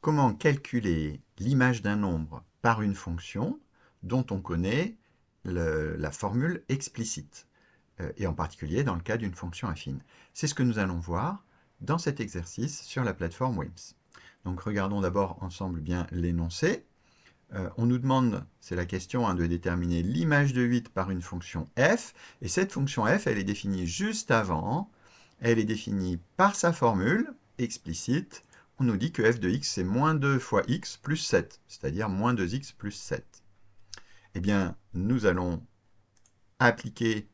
comment calculer l'image d'un nombre par une fonction dont on connaît la formule explicite, et en particulier dans le cas d'une fonction affine. C'est ce que nous allons voir dans cet exercice sur la plateforme WIMS. Donc regardons d'abord ensemble bien l'énoncé. On nous demande, c'est la question, de déterminer l'image de 8 par une fonction f, et cette fonction f, elle est définie juste avant, elle est définie par sa formule explicite. On nous dit que f de x, c'est moins 2 fois x plus 7, c'est-à-dire moins 2x plus 7. Eh bien, nous allons appliquer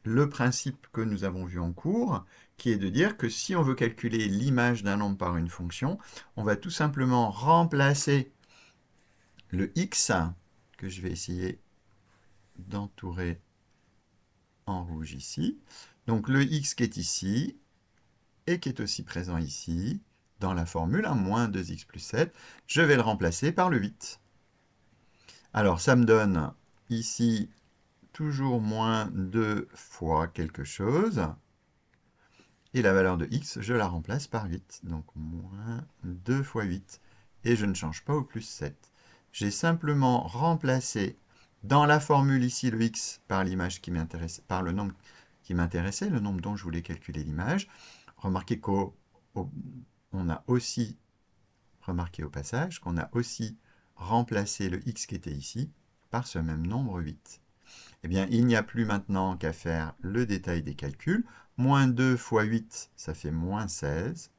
le principe que nous avons vu en cours, qui est de dire que si on veut calculer l'image d'un nombre par une fonction, on va tout simplement remplacer le x, que je vais essayer d'entourer en rouge ici. Donc le x qui est ici, et qui est aussi présent ici, dans la formule, moins 2x plus 7, je vais le remplacer par le 8. Alors ça me donne ici toujours moins 2 fois quelque chose, et la valeur de x, je la remplace par 8, donc moins 2 fois 8, et je ne change pas au plus 7. J'ai simplement remplacé dans la formule ici le x par l'image qui m'intéresse, par le nombre qui m'intéressait, le nombre dont je voulais calculer l'image. Remarquez qu'on a aussi remarqué au passage qu'on a aussi remplacé le x qui était ici par ce même nombre 8. Eh bien, il n'y a plus maintenant qu'à faire le détail des calculs. Moins 2 fois 8, ça fait moins 16.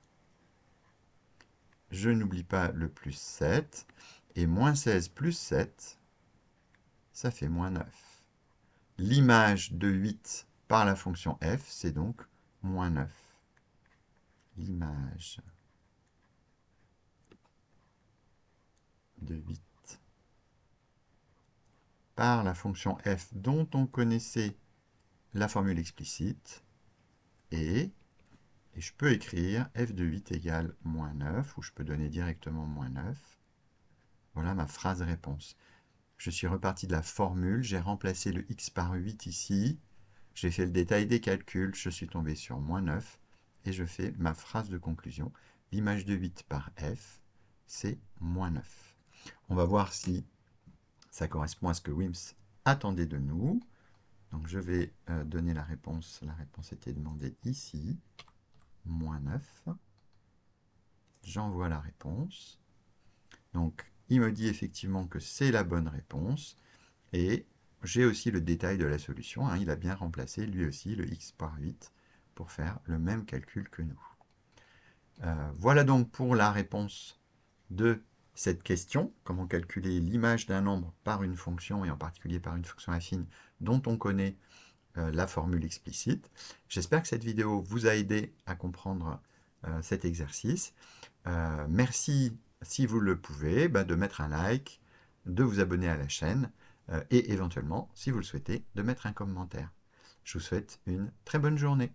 Je n'oublie pas le plus 7. Et moins 16 plus 7, ça fait moins 9. L'image de 8 par la fonction f, c'est donc moins 9. L'image de 8 par la fonction f dont on connaissait la formule explicite, et je peux écrire f de 8 égale moins 9, ou je peux donner directement moins 9. Voilà ma phrase réponse. Je suis reparti de la formule, j'ai remplacé le x par 8 ici, j'ai fait le détail des calculs, je suis tombé sur moins 9, et je fais ma phrase de conclusion. L'image de 8 par f, c'est moins 9. On va voir si ça correspond à ce que WIMS attendait de nous. Donc je vais donner la réponse. La réponse était demandée ici, moins 9. J'envoie la réponse. Donc il me dit effectivement que c'est la bonne réponse. Et j'ai aussi le détail de la solution. Il a bien remplacé lui aussi le x par 8 pour faire le même calcul que nous. Voilà donc pour la réponse de cette question, comment calculer l'image d'un nombre par une fonction, et en particulier par une fonction affine dont on connaît la formule explicite. J'espère que cette vidéo vous a aidé à comprendre cet exercice. Merci, si vous le pouvez, de mettre un like, de vous abonner à la chaîne, et éventuellement, si vous le souhaitez, de mettre un commentaire. Je vous souhaite une très bonne journée.